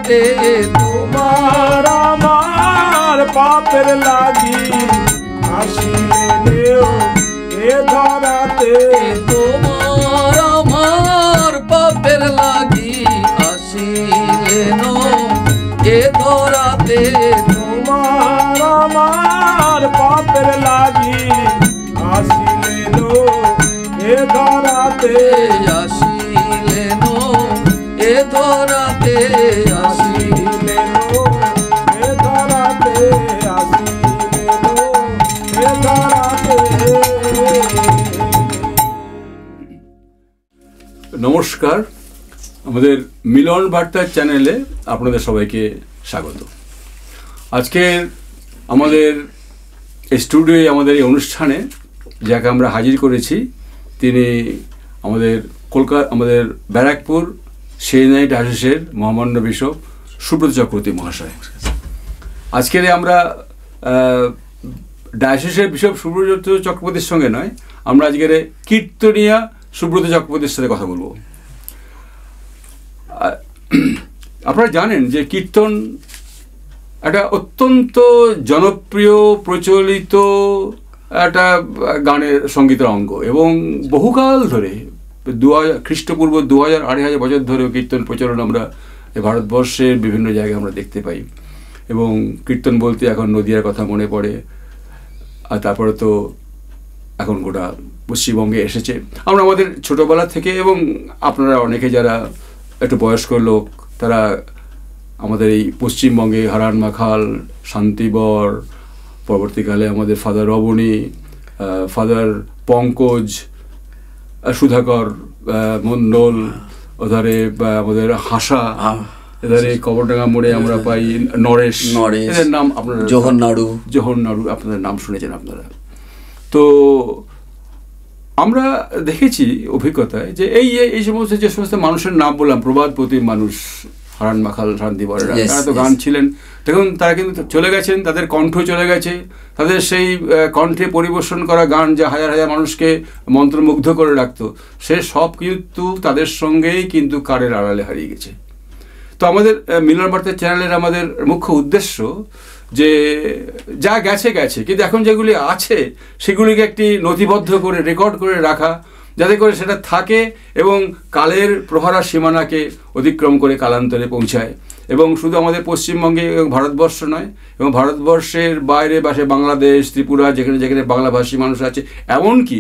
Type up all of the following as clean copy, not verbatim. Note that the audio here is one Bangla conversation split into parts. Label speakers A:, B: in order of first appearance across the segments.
A: ধরাতে
B: তোমার আমার পাপের লাগি আসিলেও এ ধরাতে
A: তোমার আমার পাপের লাগি আসিলেন এ ধরাতে
B: তোমার আমার পাপের লাগি আসিলেও এ ধরাতে
A: আসিলেন এ ধরাতে
B: আসিলেও এ ধরাতে আসিলেও এ ধরাতে।
C: নমস্কার, আমাদের মিলন বার্তা চ্যানেলে আপনাদের সবাইকে স্বাগত। আজকে আমাদের স্টুডিওয়ে আমাদের এই অনুষ্ঠানে যাকে আমরা হাজির করেছি তিনি আমাদের আমাদের ব্যারাকপুর সেনাই ডায়াসিসের মহামান্য বিশপ সুব্রত চক্রবর্তী মহাশয়। আজকের আমরা ডায়াসিসের বিশপ সুব্রত চক্রবর্তীর সঙ্গে নয়, আমরা আজকের কীর্তনিয়া সুব্রত চক্রবর্তীর সাথে কথা বলবো। আপনারা জানেন যে কীর্তন একটা অত্যন্ত জনপ্রিয় প্রচলিত একটা গানের সঙ্গীতের অঙ্গ এবং বহুকাল ধরে খ্রিস্টপূর্ব 2000-2500 বছর ধরে কীর্তন প্রচলন আমরা ভারতবর্ষের বিভিন্ন জায়গায় আমরা দেখতে পাই। এবং কীর্তন বলতে এখন নদিয়ার কথা মনে পড়ে, আর তারপরে তো এখন গোটা পশ্চিমবঙ্গে এসেছে। আমরা আমাদের ছোটোবেলা থেকে, এবং আপনারা অনেকে যারা একটু বয়স্ক লোক তারা আমাদের এই পশ্চিমবঙ্গে হারান মাখাল, শান্তিবর, পরবর্তীকালে আমাদের ফাদার রবণী, ফাদার পঙ্কজ, সুধাকর মণ্ডল, ওধারে আমাদের হাসা, এধারে কবরডাঙ্গা মোড়ে আমরা পাই নরেশ, এদের নাম আপনারা জোহর নাড়ু আপনাদের নাম শুনেছেন আপনারা। তো আমরা দেখেছি অভিজ্ঞতায় যে এই সমস্ত যে সমস্ত মানুষের নাম বললাম, প্রবাদ প্রতিম মানুষ, হারান মাখাল, শান্তিবরেরা, তারা তো গান ছিলেন। দেখুন তারা কিন্তু চলে গেছেন, তাদের কণ্ঠ চলে গেছে, তাদের সেই কণ্ঠে পরিবেশন করা গান যা হাজার হাজার মানুষকে মন্ত্রমুগ্ধ করে রাখতো, সে সব কিন্তু তাদের সঙ্গেই কিন্তু কারের আড়ালে হারিয়ে গেছে। তো আমাদের মিলন বার্তা চ্যানেলের আমাদের মুখ্য উদ্দেশ্য যে যা গেছে গেছে, কিন্তু এখন যেগুলি আছে সেগুলিকে একটি নথিবদ্ধ করে রেকর্ড করে রাখা, যাতে করে সেটা থাকে এবং কালের প্রহারা সীমানাকে অতিক্রম করে কালান্তরে পৌঁছায়। এবং শুধু আমাদের পশ্চিমবঙ্গে এবং ভারতবর্ষ নয়, এবং ভারতবর্ষের বাইরে বাসে বাংলাদেশ, ত্রিপুরা, যেখানে যেখানে বাংলাভাষী মানুষ আছে, এমনকি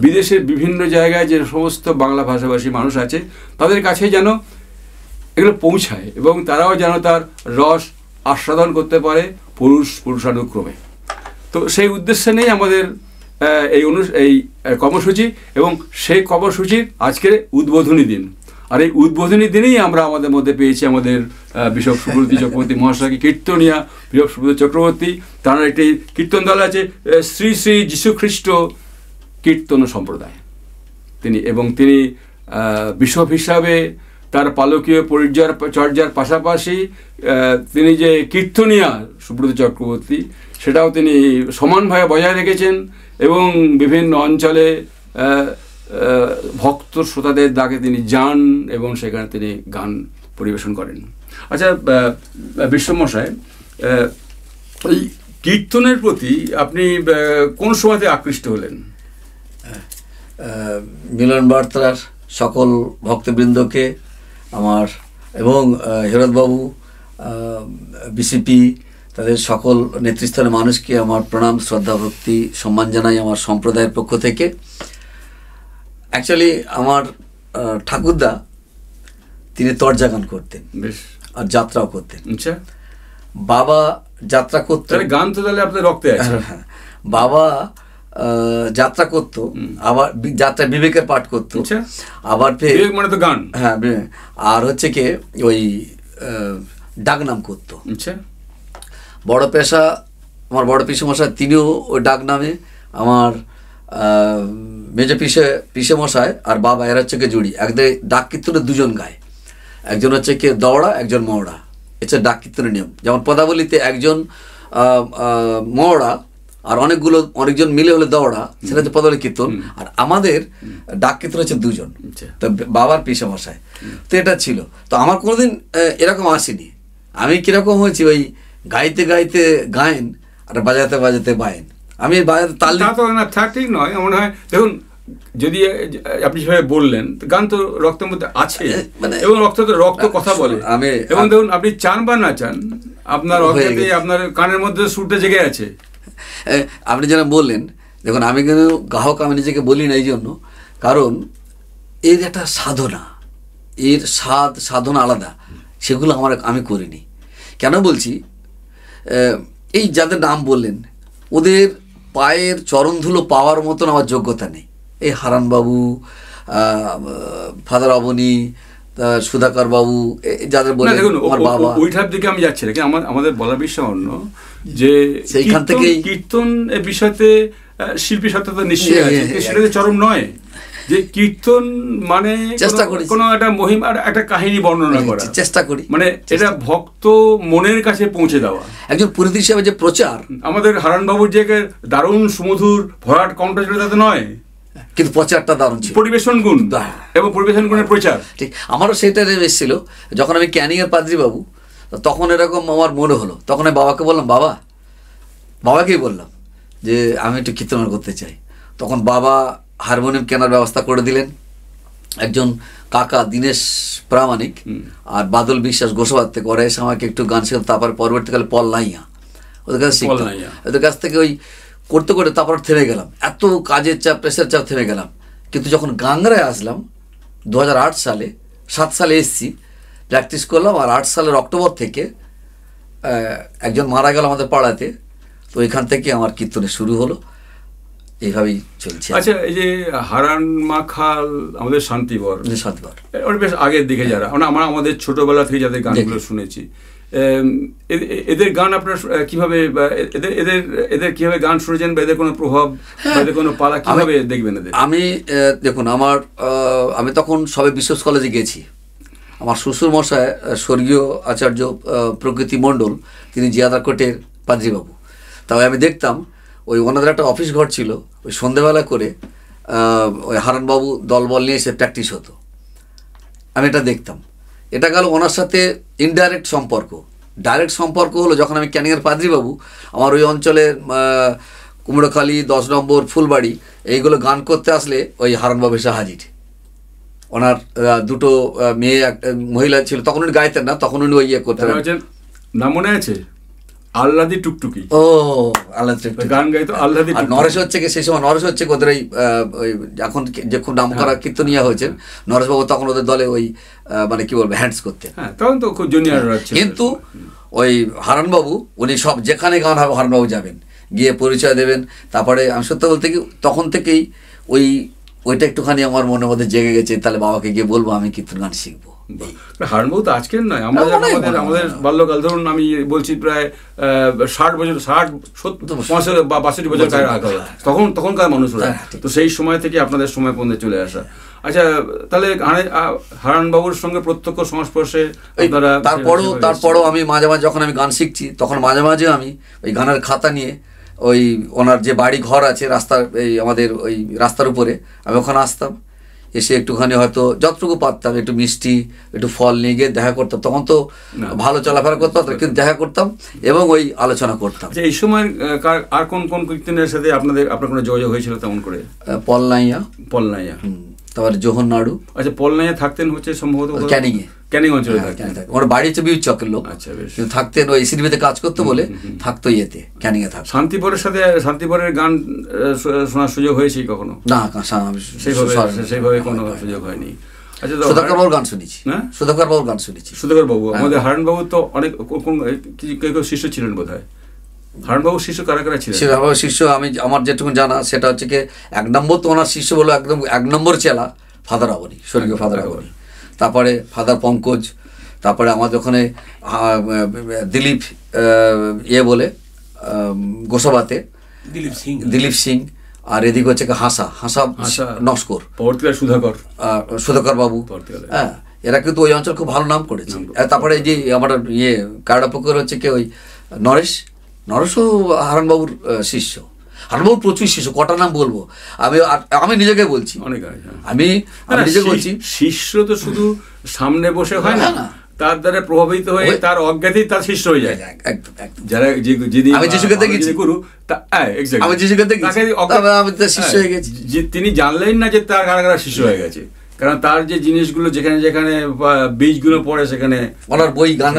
C: বিদেশের বিভিন্ন জায়গায় যে সমস্ত বাংলা ভাষাভাষী মানুষ আছে তাদের কাছে যেন এগুলো পৌঁছায় এবং তারাও যেন তার রস আস্বাদন করতে পারে পুরুষানুক্রমে। তো সেই উদ্দেশ্যে নেই আমাদের এই কর্মসূচি, এবং সেই কর্মসূচির আজকের উদ্বোধনী দিন। আর এই উদ্বোধনী দিনেই আমরা আমাদের মধ্যে পেয়েছি আমাদের বিশপ সুব্রত চক্রবর্তী মহাশয়কে, কীর্তনিয়া বিশপ সুব্রত চক্রবর্তী। তার একটি কীর্তন দল আছে, শ্রী শ্রী যীশু খ্রিস্ট কীর্তন সম্প্রদায়। তিনি বিশপ হিসাবে তার পালকীয় পরিচর্যার পাশাপাশি তিনি যে কীর্তনিয়া সুব্রত চক্রবর্তী সেটাও তিনি সমানভাবে বজায় রেখেছেন এবং বিভিন্ন অঞ্চলে ভক্ত শ্রোতাদের ডাকে তিনি যান এবং সেখানে তিনি গান পরিবেশন করেন। আচ্ছা বিশ্বমশাই, এই কীর্তনের প্রতি আপনি কোন সময়তে আকৃষ্ট হলেন?
D: মিলন বার্তার সকল ভক্তবৃন্দকে আমার এবং হেরতবাবু, বিসিপি, তাদের সকল নেতৃস্থানীয় মানুষকে আমার প্রণাম, শ্রদ্ধা, ভক্তি, সম্মান জানাই আমার সম্প্রদায়ের পক্ষ থেকে। অ্যাকচুয়ালি আমার ঠাকুরদা তিনি তরজা গান করতেন আর যাত্রাও করতেন।
C: আচ্ছা,
D: বাবা যাত্রা করতেন।
C: গান তো তাহলে আপনার রক্তে আছে।
D: হ্যাঁ, বাবা যাত্রা করতো, আবার যাত্রা বিবেকের পাঠ করতো, আবার
C: মানে তো গান,
D: হ্যাঁ, আর হচ্ছে কি ওই ডাকনাম করতো।
C: আচ্ছা,
D: বড় পেশা আমার বড় পিসেমশাই, তিনিও ওই ডাকনামে। আমার মেজো পিসেমশাই আর বাবা এরা হচ্ছে কি জুড়ি, একদিকে ডাক কীর্তনে দুজন গায়, একজন হচ্ছে কি দওড়া, একজন মওড়া। এটা ডাক কীর্তনের নিয়ম। যেমন পদাবলিতে একজন মওড়া আর অনেকজন মিলে হলে দৌড়া, সেটা হচ্ছে পদবলী কীর্তন। আর আমাদের ডাক কীর্তন হচ্ছে 2 জন, তো বাবার পিসামশাই। তো এটা ছিল। তো আমার কোনোদিন এরকম আসেনি। আমি কিরকম হয়েছি, ওই গাইতে গাইতে গায়েন আর বাজাতে বাজাতে বায়েন। আমি বাজাতে তাল
C: ঠিক নয় মনে হয়। দেখুন, যদি আপনি যেভাবে বললেন, গান তো রক্তের মধ্যে আছে, এবং রক্ত কথা বলে। এবং দেখুন, আপনি চান বা না চান, আপনার রক্তে, আপনার কানের মধ্যে সুরটা জেগে আছে।
D: আপনি যেন বললেন, দেখুন আমি কিন্তু গাহক আমি নিজেকে বলি না এই জন্য, কারণ এর একটা সাধনা, এর সাধনা আলাদা, সেগুলো আমি করিনি। কেন বলছি, এই যাদের নাম বললেন, ওদের পায়ের চরণধুলো পাওয়ার মতন আমার যোগ্যতা নেই। এই হারানবাবু, ফাদার অবনী, সুধাকর বাবু, যাদের বলে আমার বাবা,
C: ওইটার দিকে আমি যাচ্ছি না। আমাদের বলার বিষয় অন্য, যে সেইখান থেকে কীর্তন এর বিষয়তে শিল্পী সত্তা নিশ্চয়ই আছে, সেটা চরম নয় যে কীর্তন মানে
D: চেষ্টা করি
C: কোনো একটা মহিমা, একটা কাহিনী বর্ণনা করা,
D: চেষ্টা করি,
C: মানে এটা ভক্ত মনের কাছে পৌঁছে দেওয়া।
D: একজন পুরোহিত হিসেবে যে প্রচার,
C: আমাদের হারানবাবুর যে দারুণ সুমধুর ভরাট কণ্ঠ ছিল তাতে নয়,
D: কিন্তু প্রচারটা দারুণ ছিল,
C: পরিবেশন গুণ এবং পরিবেশন গুণের প্রচার।
D: ঠিক, আমারও সেটা এসেছিল যখন আমি ক্যানিংয়ের পাদ্রী বাবু, তখন এরকম আমার মনে হলো, তখন আমি বাবাকে বললাম, বাবাকেই বললাম যে আমি একটু কীর্তন করতে চাই। তখন বাবা হারমোনিয়াম কেনার ব্যবস্থা করে দিলেন। একজন কাকা দীনেশ প্রামাণিক আর বাদল বিশ্বাস গোসাবার থেকে, ওরা এসে আমাকে একটু গান শেখাতো। তারপরে পরবর্তীকালে পল নাইয়া, ওদের কাছে শিখতাম। ওদের কাছ থেকে ওই করতে করতে তারপর থেমে গেলাম, এত কাজের চাপ, প্রেশার চাপ, থেমে গেলাম। কিন্তু যখন গাংরায় আসলাম 2008 সালে, 7 সালে এসছি, প্র্যাকটিস করলাম। আর 8 সালের অক্টোবর থেকে একজন মারা গেল আমাদের পাড়াতে, তো এখান থেকে আমার কীর্তনে শুরু হলো, এইভাবেই চলছে।
C: আচ্ছা, এই যে হারান মাখাল, আমাদের শান্তিবর ওর বেশ আগের দিকে যারা, আমাদের ছোটবেলা থেকে যাদের গানগুলো শুনেছি, এদের গান আপনার কিভাবে, এদের কিভাবে গান শুনেছেন, বা এদের কোনো প্রভাব, এদের কোনো পালা কিভাবে দেখবেন এদের?
D: আমি দেখুন, আমি তখন সবে বিশ্বস কলেজে গেছি। আমার শ্বশুর মশাই স্বর্গীয় আচার্য প্রকৃতি মণ্ডল, তিনি জিয়াদারকোটের পাদ্রীবাবু। তাই আমি দেখতাম ওই ওনাদের একটা অফিস ঘর ছিল, ওই সন্ধ্যেবেলা করে ওই হারানবাবু দলবল নিয়ে এসে প্র্যাকটিস হতো, আমি এটা দেখতাম। এটা গেল ওনার সাথে ইনডাইরেক্ট সম্পর্ক। ডাইরেক্ট সম্পর্ক হলো যখন আমি ক্যানিংয়ের পাদ্রীবাবু, আমার ওই অঞ্চলের কুমড়োখালি, 10 নম্বর, ফুলবাড়ি, এইগুলো গান করতে আসলে ওই হারানবাবু এসে হাজির। ওনার 2টো মেয়ে, মহিলা ছিল, তখন উনি গাইতেন না, তখন উনি ওই ইয়ে করতেন।
C: নাম মনে আছে? আল্লাদি টুকটুকি।
D: ও, আল্লাদি টুকটুকি গান গাইতো, আল্লাদি। আর নরেশ হচ্ছে কি, সেই সময় নরেশ হচ্ছে ওদের ওই এখন যে খুব নাম করা কীর্তনীয়া হয়েছেন নরেশবাবু, তখন ওদের দলে ওই মানে কি বলবো, হ্যান্ডস করতেন।
C: তখন তো খুব জুনিয়র।
D: কিন্তু ওই হারানবাবু, উনি সব যেখানে গান হবে হারানবাবু যাবেন, গিয়ে পরিচয় দেবেন। তারপরে আমি সত্য বলতে কি, তখন থেকেই ওইটা একটুখানি আমার মনের মধ্যে জেগে গেছে, তাহলে বাবাকে গিয়ে বলবো আমি কীর্তন গান শিখবো।
C: হারানবাবু তো আজকের নয়, আমাদের বাল্যকাল, ধরুন আমি বলছি প্রায় 60 বছর, 60 বা 62 বছর তখনকার মানুষরা, তো সেই সময় থেকে আপনাদের সময় পর্যন্ত চলে আসা। আচ্ছা, তাহলে হারানবাবুর সঙ্গে প্রত্যক্ষ সংস্পর্শে
D: তারপরও আমি মাঝে মাঝে যখন আমি গান শিখছি, তখন মাঝে মাঝে আমি ওই গানের খাতা নিয়ে ওই ওনার যে বাড়ি ঘর আছে রাস্তার, এই আমাদের ওই রাস্তার উপরে, আমি ওখানে আসতাম, এসে একটুখানি হয়তো যতটুকু পারতাম একটু মিষ্টি, একটু ফল নিয়ে গিয়ে দেখা করতাম। তখন তো ভালো চলাফেরা করতাম, কিন্তু দেখা করতাম এবং ওই আলোচনা করতাম।
C: এই সময় আর কোন কোন কীর্তনের সাথে আপনার কোনো যোগাযোগ হয়েছিল তেমন করে?
D: পল নাইয়া, তারপরে জোহন নাড়ু।
C: আচ্ছা, পল নাইয়া থাকতেন হচ্ছে সম্ভবত ক্যানিং অঞ্চলে,
D: ওর বাড়ি হচ্ছে বিউজ চকের লোক। আচ্ছা, বেশ। কিন্তু থাকতেন ওই সিনেমাতে কাজ করতে বলে থাকতো ইয়েতে, ক্যানিং এ থাকতো।
C: শান্তিপুরের গান শোনার সুযোগ হয়েছে কখনো?
D: না,
C: সেইভাবে কোনো সুযোগ হয়নি। আচ্ছা,
D: সুধাকর বাবুর গান শুনেছি। সুধাকর বাবুর গান শুনেছি।
C: সুধাকর বাবু, আমাদের হারানবাবু তো অনেক কেউ শিষ্য ছিলেন বোধ হয়। হারানবাবুর শিষ্য কারা কারা ছিলেন?
D: হারানবাবুর শিষ্য আমার যেটুকু জানা সেটা হচ্ছে কি, 1 নম্বর তো ওনার শিষ্য বলো, একদম 1 নম্বর চেলা ফাদার আবনী, স্বর্গীয় ফাদার আবনী। তারপরে ফাদার পঙ্কজ, তারপরে আমাদের ওখানে দিলীপ বলে গোসাবাতে দিলীপ সিং, আর এদিকে হচ্ছে হাসা নস্কর, সুধাকর বাবু। হ্যাঁ, এরা কিন্তু ওই অঞ্চল খুব ভালো নাম করেছে। তারপরে যে আমার কারডাপুকুর হচ্ছে কি ওই নরেশ নরেশ হারানবাবুর শিষ্য। হারানবাবুর প্রচুর শিষ্য, কটা নাম বলবো, আমি নিজেকে বলছি,
C: অনেক আছে।
D: আমি নিজেকে বলছি।
C: শিষ্য তো শুধু সামনে বসে হয় না, তার দ্বারা প্রভাবিত হয়ে তার অজ্ঞাতেই তার শিষ্য হয়ে যায়।
D: একদম একদম।
C: যারা যিনি
D: আমি যিশুকে দেখেছি,
C: গুরু,
D: আমি যিশুকে দেখেছি, আমি তার শিষ্য হয়ে গেছি।
C: তিনি জানলেন না যে তার কারা কারা শিষ্য হয়ে গেছে, কারণ তার যে জিনিসগুলো যেখানে যেখানে বীজগুলো পড়ে সেখানে।
D: ওনার বই, গান,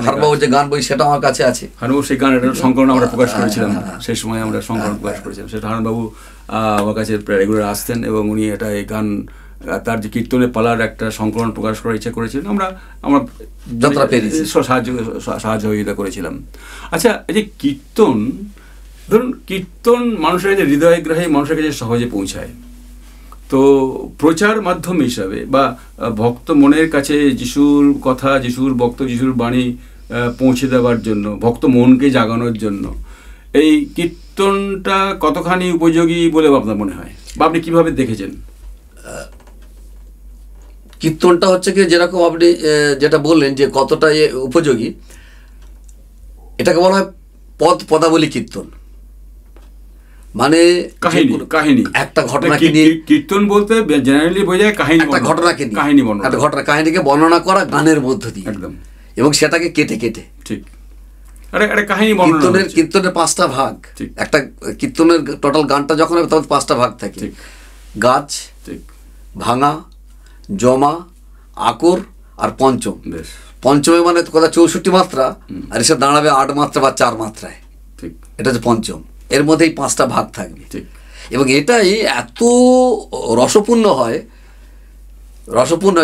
D: হারানবাবুর যে গান বই, সেটা আমার কাছে আছে।
C: হারানবাবু সেই গান, এটা সংকলন আমরা প্রকাশ করেছিলাম, সেই সময় আমরা সংকলন প্রকাশ করেছিলাম। সেটা হারানবাবু আমার কাছে রেগুলার আসতেন এবং উনি এটা এই গান, তার যে কীর্তনের পালার একটা সংকলন প্রকাশ করার ইচ্ছা করেছিলেন। আমরা সহযোগিতা করেছিলাম। আচ্ছা, এই যে কীর্তন, ধরুন কীর্তন মানুষের কাছে হৃদয়গ্রাহী, মানুষের কাছে সহজে পৌঁছায়, তো প্রচার মাধ্যম হিসাবে বা ভক্ত মনের কাছে যিশুর কথা, যিশুর বক্তব্য, যিশুর বাণী পৌঁছে দেওয়ার জন্য, ভক্ত মনকে জাগানোর জন্য এই কীর্তনটা কতখানি উপযোগী বলে আপনার মনে হয়, বা আপনি কিভাবে দেখেছেন?
D: কীর্তনটা হচ্ছে কি, যেরকম আপনি যেটা বললেন যে কতটা উপযোগী, এটাকে বলা হয় পদাবলী কীর্তন। মানে
C: কাহিনী,
D: একটা ঘটনাকে নিয়ে,
C: কীর্তন বলতে জেনারেলি বোঝায় কাহিনী, একটা ঘটনাকে নিয়ে,
D: কাহিনীকে বর্ণনা করা গানের মধ্য দিয়ে, একদম, এবং সেটাকে কেটে কেটে, ঠিক, কীর্তনের 5টা ভাগ। একটা কীর্তনের টোটাল গানটা যখন হবে তখন 5টা ভাগ থাকে, গাছ, ভাঙা, জমা, আকর আর পঞ্চম। পঞ্চমে মানে কথা 64 মাত্রা, আর এসে দাঁড়াবে 8 মাত্রা বা 4 মাত্রায়, এটা হচ্ছে পঞ্চম। এর মধ্যেই 5টা ভাগ থাকবে, এবং এটাই এত রসপূর্ণ হয়,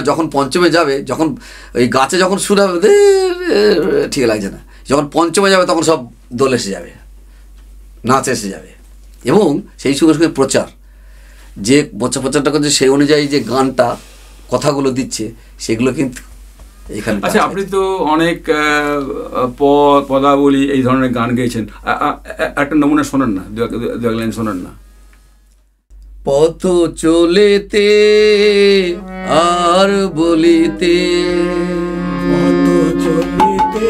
D: যখন পঞ্চমে যাবে, যখন ওই গাছে যখন সুর হবে ঠিক লাগছে না, যখন পঞ্চমে যাবে তখন সব দোল এসে যাবে, নাচ এসে যাবে, এবং সেই সঙ্গে সঙ্গে প্রচার, যে প্রচারটা করছে সেই অনুযায়ী যে গানটা কথাগুলো দিচ্ছে সেগুলো কিন্তু এখানে।
C: আচ্ছা, আপনি তো অনেক পদাবলী এই ধরনের গান গেয়েছেন, একটা নমুনা শোনান না, দু এক লাইন শোনান না।
D: পথ চলেতে আর বলিতে,
B: পথ চলিতে,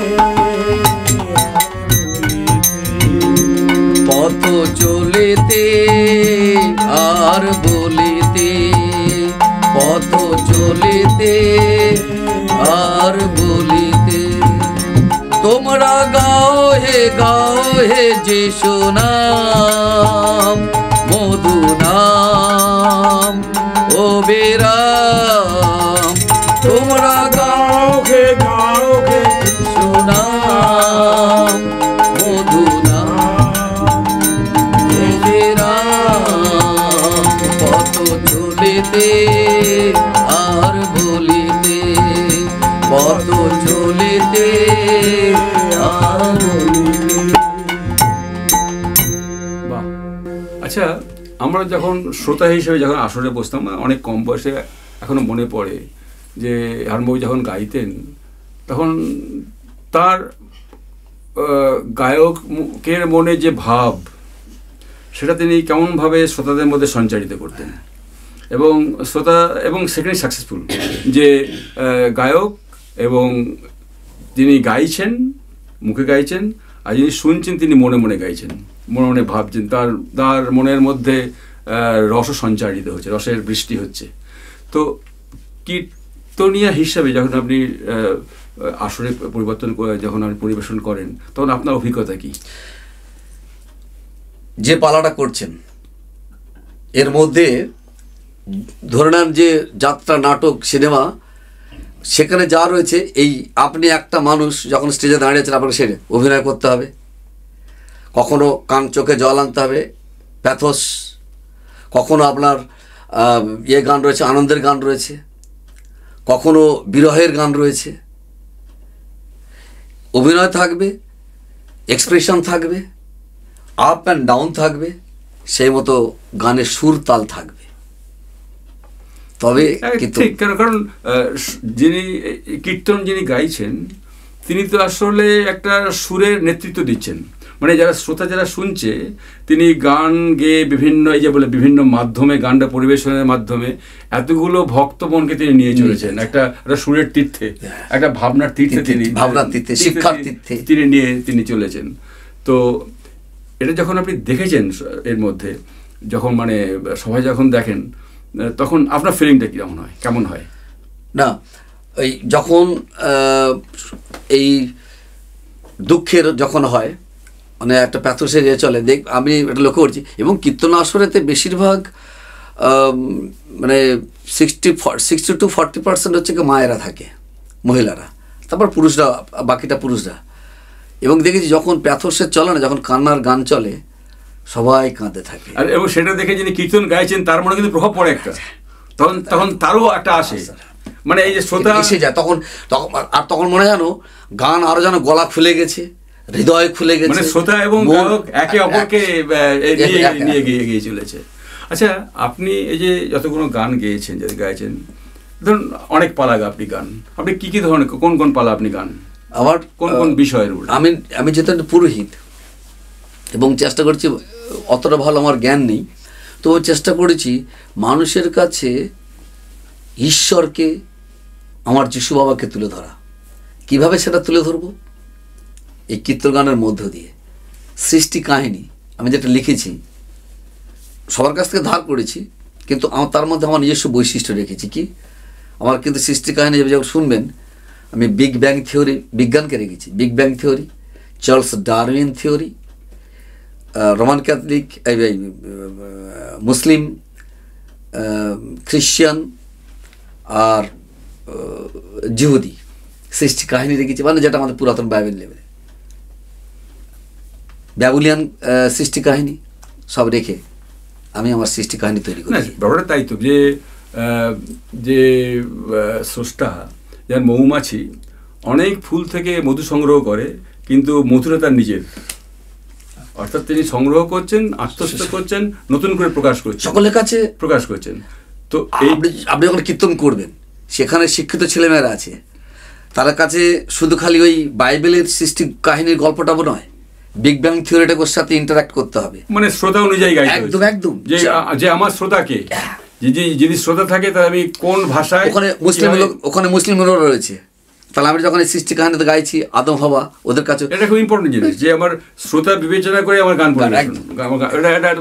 D: পথ চলেতে আর বলিতে, পথ চলিতে আর বলিতে, তোমরা গাও হে যিশু নাম, মধু নাম ও বেরাম, তোমরা গাও হে যিশু নাম, মধু নাম ও বেরাম, পথ চলিতে আর বলিতে, পথ চলিতে আর বলিতে।
C: বাহ। আচ্ছা, আমরা যখন শ্রোতা হিসেবে যখন আসরে বসতাম, অনেক কম বয়সে, এখনো মনে পড়ে যে হারানবাবু যখন গাইতেন তখন তার গায়কের মনে যে ভাব, সেটা তিনি কেমনভাবে শ্রোতাদের মধ্যে সঞ্চারিত করতেন, এবং সেখানে সাকসেসফুল যে গায়ক, এবং যিনি গাইছেন মুখে গাইছেন, আর যিনি শুনছেন তিনি মনে মনে গাইছেন, মনে মনে ভাবছেন, তার মনের মধ্যে রস সঞ্চারিত হচ্ছে, রসের বৃষ্টি হচ্ছে। তো কীর্তনিয়া হিসাবে যখন আপনি আসরে যখন আপনি পরিবেশন করেন, তখন আপনার অভিজ্ঞতা কি?
D: যে পালাটা করছেন এর মধ্যে ধরে নেন যে যাত্রা, নাটক, সিনেমা, সেখানে যা রয়েছে, এই আপনি একটা মানুষ যখন স্টেজে দাঁড়িয়েছেন, আপনাকে সেটা অভিনয় করতে হবে, কখনো কান চোখে জল আনতে হবে, প্যাথোস, কখনো আপনার গান রয়েছে, আনন্দের গান রয়েছে, কখনো বিরহের গান রয়েছে, অভিনয় থাকবে, এক্সপ্রেশন থাকবে, আপ অ্যান্ড ডাউন থাকবে, সেই মতো গানের সুর তাল থাকবে। তবে
C: ঠিক, কারণ যিনি কীর্তন যিনি গাইছেন তিনি তো আসলে একটা সুরের নেতৃত্ব দিচ্ছেন, মানে যারা শ্রোতা যারা শুনছে, তিনি গান গেয়ে বিভিন্ন মাধ্যমে, গানটা পরিবেশনের মাধ্যমে এতগুলো ভক্ত মনকে তিনি নিয়ে চলেছেন একটা সুরের তীর্থে, একটা ভাবনার তীর্থে,
D: শিক্ষার তীর্থে
C: তিনি চলেছেন। তো এটা যখন আপনি দেখেছেন এর মধ্যে, যখন মানে সবাই যখন দেখেন, তখন আপনার ফিলিংটা কীরকম হয়, কেমন হয়?
D: না, এই যখন এই দুঃখের যখন হয়, মানে একটা প্যাথোসের চলে, আমি এটা লক্ষ্য করছি। এবং কীর্তন আসরেতে বেশিরভাগ মানে 60-40% হচ্ছে কি মায়েরা থাকে, মহিলারা, তারপর পুরুষরা, বাকিটা পুরুষরা। এবং দেখেছি যখন প্যাথোসের চলে না, যখন কান্নার গান চলে, সবাই কাঁদতে থাকে।
C: আর এবং সেটা দেখে যিনি কীর্তন গাইছেন তার মনে কিন্তু প্রভাব পড়ে একটা, তখন তারও একটা আসে, মানে এই যে শ্রোতা
D: এসে যায় তখন। আর তখন মনে জানো গান আরো যেন গলা খুলে গেছে, হৃদয় খুলে গেছে,
C: মানে শ্রোতা এবং গায়ক একে অপরকে নিয়ে এগিয়ে চলেছে। আচ্ছা, আপনি এই যে যতগুলো গান গেয়েছেন, যদি গাইছেন, ধরুন অনেক পালা আপনি গান, আপনি কি ধরনের, কোন কোন পালা আপনি গান,
D: আমার
C: কোন বিষয়ের?
D: আমি যেহেতু একটা পুরোহিত এবং চেষ্টা করছি, অতটা ভালো আমার জ্ঞান নেই, তো চেষ্টা করেছি মানুষের কাছে ঈশ্বরকে, আমার যিশু বাবাকে তুলে ধরা। কিভাবে সেটা তুলে ধরবো? এই কীর্তন গানের মধ্য দিয়ে। সৃষ্টি কাহিনী আমি যেটা লিখেছি সবার কাছ থেকে ধার করেছি, কিন্তু তার মধ্যে আমার নিজস্ব বৈশিষ্ট্য রেখেছি। কি, আমার কিন্তু সৃষ্টি কাহিনী যখন শুনবেন, আমি বিগ ব্যাং থিওরি, বিজ্ঞানকে রেখেছি, big bang theory, Charles Darwin theory, Roman Catholic, Muslim, Christian আর জিহুদি সৃষ্টি কাহিনী রেখেছি, মানে যেটা আমাদের পুরাতন বাইবেল লেভেলে, ব্যাবুলিয়ান সৃষ্টি কাহিনী সব রেখে আমি আমার সৃষ্টি কাহিনী তৈরি করি।
C: ব্যাপারটা তাই তো, যে স্রষ্টা, যার মৌমাছি অনেক ফুল থেকে মধু সংগ্রহ করে, কিন্তু মধুটা তার নিজের, অর্থাৎ তিনি সংগ্রহ করছেন, আত্মস্থ করছেন, নতুন করে প্রকাশ করছেন,
D: সকলের কাছে
C: প্রকাশ করছেন। তো
D: আপনি যখন কীর্তন করবেন, সেখানে শিক্ষিত ছেলেমেয়েরা আছে, তার কাছে শুধু খালি ওই বাইবেলের সৃষ্টি কাহিনীর গল্পটা নয়, বিগ ব্যাং থিওরিটার সাথে ইন্টারাক্ট করতে হবে,
C: মানে শ্রোতা অনুযায়ী গাইতে হবে।
D: একদম একদম,
C: যে আমার শ্রোতাকে, যদি শ্রোতা থাকে তাহলে আমি কোন ভাষায়,
D: ওখানে মুসলিম লোক রয়েছে, তাহলে আমি যখন এই সৃষ্টি কাহিনীতে গাইছি, আদম হাওয়া, ওদের কাছে
C: এটা খুব ইম্পর্টেন্ট জিনিস, যে আমার শ্রোতা বিবেচনা করে আমার গান পরিবেশন,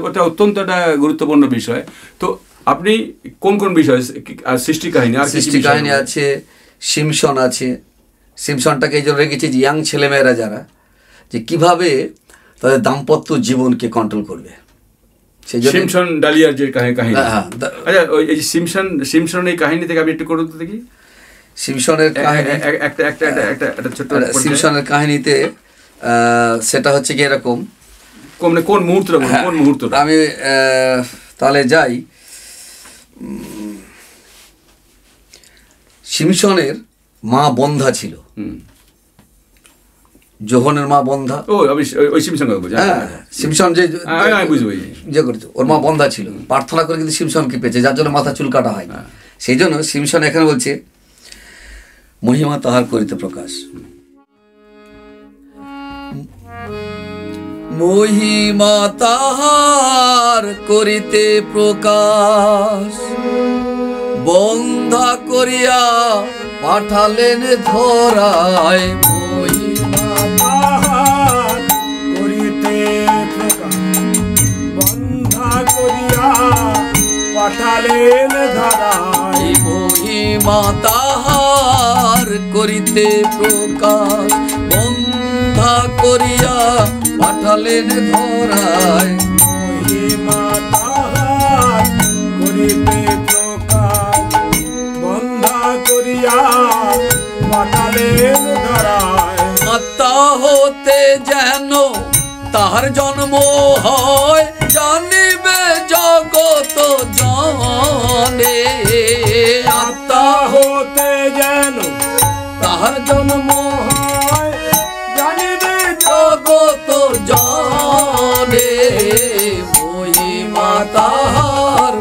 C: এটা অত্যন্ত একটা গুরুত্বপূর্ণ বিষয়। তো আপনি কোন বিষয়, সৃষ্টি কাহিনী, আর
D: সৃষ্টি কাহিনী আছে, সিমসন আছে, সিমসনটাকে এই জন্য রেখেছি যে ইয়াং ছেলেমেয়েরা যারা, যে কিভাবে তাদের দাম্পত্য জীবনকে কন্ট্রোল করবে, সেই জন্য
C: সিমসন ডালিয়ার যে কাহিনী। আচ্ছা, এই সিমসন এই কাহিনী থেকে আপনি একটু করুন তো দেখি।
D: সিমসনের কাহিনী,
C: একটা ছোট্ট
D: সিমসনের কাহিনীতে সেটা হচ্ছে কি এরকম,
C: কোন মুহূর্তটা
D: আমি তাহলে যাই। সিমসনের মা বন্ধা ছিল, যোহনের মা বন্ধা, সিমসন যে করেছে, ওর মা বন্ধা ছিল, প্রার্থনা করে কিন্তু সিমসনকে পেয়েছে, যার জন্য মাথা চুল কাটা হয়। সেই জন্য সিমসন এখানে বলছে মহিমা তাহার করিতে প্রকাশ, মহিমা তাহার করিতে প্রকাশ, বন্ধা করিয়া পাঠালেন ধরায়,
B: মহিমা তাহার করিতে প্রকাশ, বন্ধা করিয়া পাঠালেন ধরায়,
D: মহিমা তাহার করিতে প্রকাশ, বন্ধা করিয়া পাঠালেন ধরায়,
B: মহিমা তাহার করিতে প্রকাশ, বন্ধা করিয়া পাঠালেন ধরায়,
D: আত্মা হতে যেন তাহার জন্ম হয়, জানিবে জগত জানে, আত্মা
B: হতে যেন
D: তাহার জন্ম
B: হয়, জানিবে
D: জগত জানে, মহিমা তাহার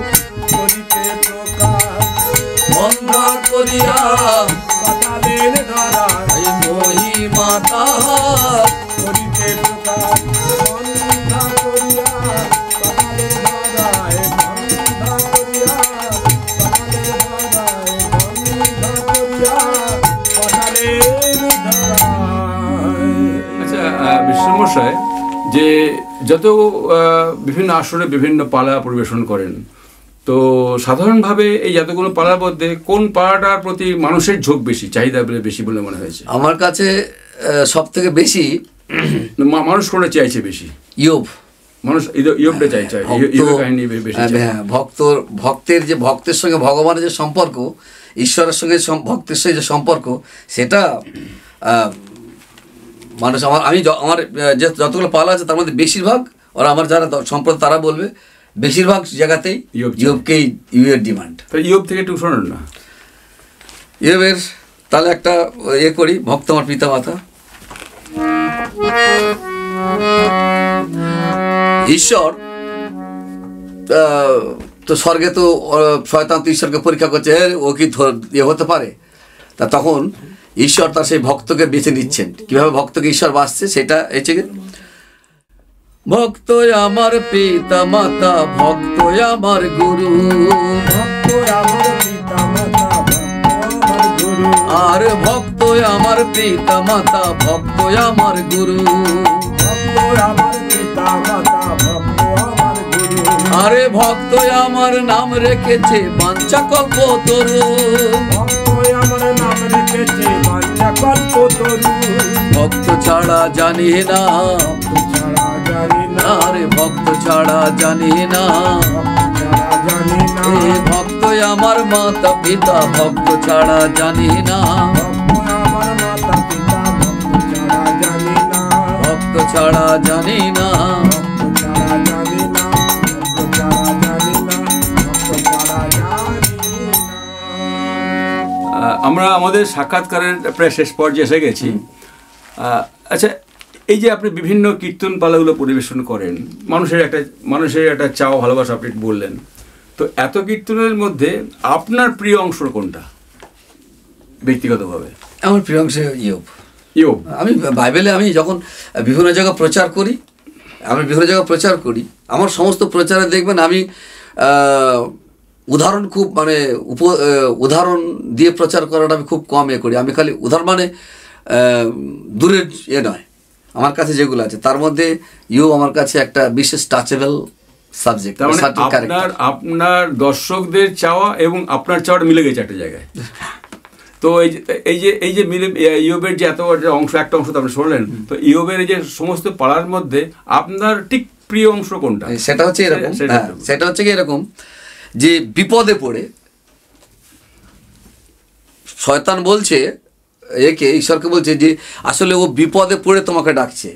B: করিতে প্রকাশ,
D: বন্ধা করিয়া
B: পাঠালেন ধরায়,
D: মহিমা তাহার
B: করিতে প্রকাশ, বন্ধা করিয়া পাঠালেন ধরায়, বন্ধা করিয়া পাঠালেন ধরায়, বন্ধা করিয়া পাঠালেন ধরায়।
C: আচ্ছা, বিশ্বমশাই, যে যত বিভিন্ন আসরে বিভিন্ন পালা পরিবেশন করেন, তো সাধারণভাবে এই যতগুলো পালার মধ্যে কোন পালাটার প্রতি মানুষের ঝোঁক বেশি, চাহিদা বেশি বলে মনে হয়েছে?
D: আমার কাছে সব থেকে বেশি
C: মানুষ কোনটা চাইছে বেশি?
D: ইয়োব।
C: মানুষ ইয়োবটা চাইছে, ইয়োবের কাহিনী বেশি।
D: হ্যাঁ, ভক্তের যে ভক্তের সঙ্গে ভগবানের যে সম্পর্ক, ঈশ্বরের সঙ্গে ভক্তের সঙ্গে যে সম্পর্ক, সেটা মানুষ আমি আমার যে যতগুলো পালা আছে তার মধ্যে বেশিরভাগ ওরা আমার যারা সম্প্রদায় তারা বলবে বেশিরভাগ জায়গাতেই ইয়োবকেই ইয়োবের ডিমান্ড।
C: ইয়োব থেকে একটু শোনেন না
D: ইয়োবের, তাহলে একটা করি, ভক্ত আমার পিতা মাতা। ঈশ্বর তো স্বর্গে তো শয়তান তো ঈশ্বরকে পরীক্ষা করছে, ও কি হতে পারে? তা তখন ঈশ্বর তার সেই ভক্তকে বেছে নিচ্ছেন। কিভাবে ভক্তকে ঈশ্বর বাঁচছে সেটা এসে, ভক্ত আমার পিতা মাতা, ভক্ত আমার গুরু,
B: ভক্ত আমার পিতা মাতা, ভক্ত আমার গুরু।
D: আর ভক্ত আমার পিতা মাতা, ভক্ত আমার গুরু,
B: ভক্ত আমার পিতা মাতা, ভক্ত আমার গুরু।
D: আরে ভক্ত আমার নাম রেখেছে বাঞ্ছা কল্প তরু,
B: ভক্ত আমার নাম রেখেছে বাঞ্ছা কল্প তরু।
D: ভক্ত ছাড়া জানি না,
B: ভক্ত ছাড়া জানি না,
D: আরে ভক্ত ছাড়া জানি না।
B: ভক্ত ছাড়া জানি না।
D: এ ভক্ত আমার মাতা পিতা, ভক্ত ছাড়া জানি না,
B: ভক্ত আমার মাতা পিতা, ভক্ত ছাড়া জানি না।
D: ভক্ত ছাড়া জানি না।
B: ভক্ত ছাড়া জানি না, ভক্ত ছাড়া জানি না, ভক্ত ছাড়া জানি না।
C: আমরা আমাদের সাক্ষাৎকারের প্রায় শেষ পর্যায়ে এসে গেছি। আচ্ছা, এই যে আপনি বিভিন্ন কীর্তন পালাগুলো পরিবেশন করেন, মানুষের একটা চাওয়া ভালোবাসা আপনি বললেন, তো এত কীর্তনের মধ্যে আপনার প্রিয় অংশ কোনটা ব্যক্তিগতভাবে?
D: আমার প্রিয় অংশ ইয়োব।
C: ইয়োব।
D: আমি বাইবেলে আমি যখন বিভিন্ন জায়গায় প্রচার করি, আমার সমস্ত প্রচারে দেখবেন আমি উদাহরণ খুব উদাহরণ দিয়ে প্রচার করাটা আমি খুব কম করি। আমি খালি উদাহরণ দূরের নয়, আমার কাছে যেগুলো আছে তার মধ্যে ইয়োব আমার কাছে একটা বিশেষ টাচেবল সাবজেক্ট।
C: আপনার দর্শকদের চাওয়া এবং আপনার চাওয়াটা মিলে গেছে একটা জায়গায়। তো এই যে মিলে ইয়োবের যে একটা অংশ তো আপনি শুনলেন, তো ইয়োবের এই যে সমস্ত পালার মধ্যে আপনার ঠিক প্রিয় অংশ কোনটা?
D: সেটা হচ্ছে এরকম, সেটা হচ্ছে কি এরকম যে বিপদে পড়ে শয়তান বলছে ঈশ্বরকে বলছে যে আসলে ও বিপদে পড়ে তোমাকে ডাকছে।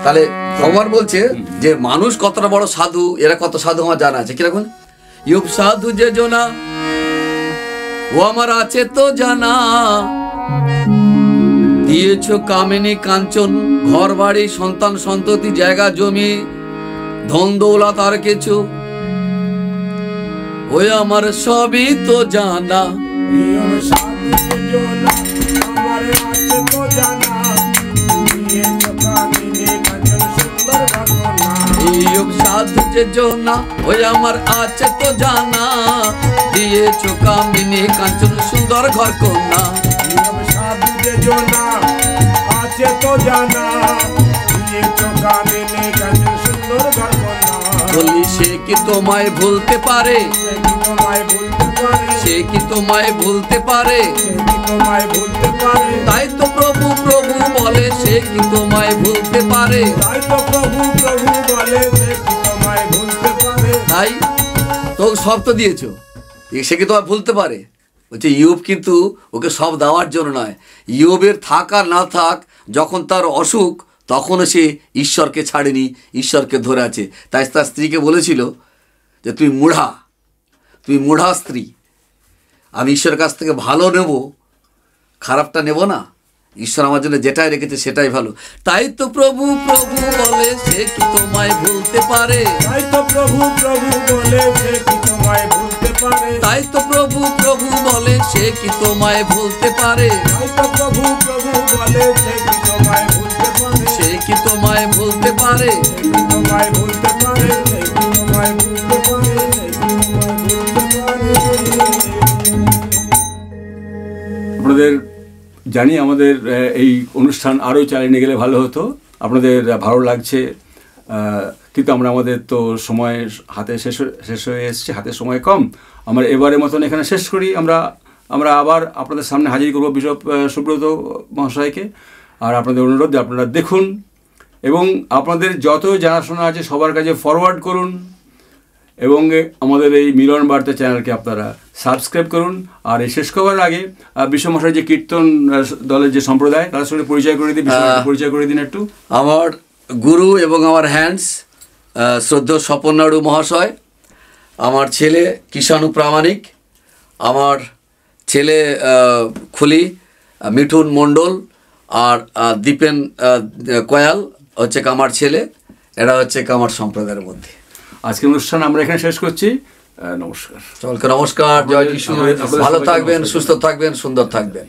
D: তাহলে ভগবান বলছে যে মানুষ কতটা বড় সাধু, এরা কত সাধু আমার জানা আছে। কিরকম ইয়োব সাধু যে জনা, ও আমার আছে তো জানা, দিয়েছ কামিনী কাঞ্চন, ঘর বাড়ি সন্তান সন্ততি জায়গা জমি ধন দৌলত আর কিছু, ওই আমার সবই তো জানা।
B: ইয়োব সাধু জনা, আমার আছে তো জানা, দিয়েছ কামিনী কাঞ্চন সুন্দর ঘটনা।
D: ইয়োব সাধু যে জনা, ওই আমার আছে তো জানা, দিয়েছ কামিনী কাঞ্চন সুন্দর ঘর কন্যা।
B: ইয়োব সাধু যে জনা, আছে তো জানা, দিয়েছ কামিনী কাঞ্চন সুন্দর ঘটনা।
D: বলি সে কি তোমায় ভুলতে পারে,
B: সে কি তোমায় ভুলতে পারে,
D: সে কি তোমায় ভুলতে পারে,
B: সে কি তোমায় ভুলতে পারে।
D: তাই তো প্রভু প্রভু বলে সে কি তোমায় ভুলতে পারে,
B: তাই তো প্রভু প্রভু বলে সে কি তোমায় ভুলতে পারে।
D: তাই তো সব তো দিয়েছো, সে কি তোমায় ভুলতে পারে। বলছে ইয়োব কিন্তু ওকে সব দেওয়ার জন্য নয়, ইয়োবের থাক আর না থাক, যখন তার অসুখ তখনও সে ঈশ্বরকে ছাড়েনি, ঈশ্বরকে ধরে আছে। তাই তার স্ত্রীকে বলেছিল যে তুমি মুঢ়া স্ত্রী, আমি ঈশ্বরের কাছ থেকে ভালো নেব, খারাপটা নেব না, ঈশ্বর আমার জন্য যেটাই রেখেছে সেটাই ভালো। তাই তো প্রভু প্রভু বলে সে কি তোমায় ভুলতে পারে,
B: তাই তো প্রভু প্রভু বলে সে কি তোমায় ভুলতে পারে।
D: তাই তো প্রভু প্রভু বলে সে কি তোমায় ভুলতে পারে,
B: তাই তো প্রভু প্রভু বলে সে কি তোমায় ভুলতে পারে।
D: সে কি তোমায় ভুলতে পারে,
B: সে কি তোমায় ভুলতে পারে, সে কি তোমায় ভুলতে পারে, সে কি তোমায় ভুলতে পারে।
C: আপনাদের জানি আমাদের এই অনুষ্ঠান আরও চালিয়ে নিয়ে গেলে ভালো হতো। আপনাদের ভালো লাগছে কিন্তু আমাদের তো সময় হাতে শেষ হয়ে এসছে, হাতে সময় কম। আমরা এবারের মতন এখানে শেষ করি। আমরা আবার আপনাদের সামনে হাজির করবো বিশপ সুব্রত মহাশয়কে। আর আপনাদের অনুরোধ আপনারা দেখুন এবং আপনাদের যত জানাশোনা আছে সবার কাছে ফরওয়ার্ড করুন এবং আমাদের এই মিলন বার্তা চ্যানেলকে আপনারা সাবস্ক্রাইব করুন। আর এই শেষ করার আগে বিশ্বমশাই যে কীর্তন দলের যে সম্প্রদায় তাদের সঙ্গে পরিচয় করে দিন একটু।
D: আমার গুরু এবং আমার হ্যান্ডস শ্রদ্ধেয় স্বপন নাড়ু মহাশয়, আমার ছেলে কিষাণু প্রামাণিক, আমার ছেলে খুলি মিঠুন মণ্ডল, আর দীপেন কয়াল হচ্ছে কামার ছেলে। এরা হচ্ছে কামার সম্প্রদায়ের মধ্যে।
C: আজকের অনুষ্ঠান আমরা এখানে শেষ করছি। নমস্কার,
D: সকলকে নমস্কার, জয় যিশু। ভালো থাকবেন, সুস্থ থাকবেন, সুন্দর থাকবেন।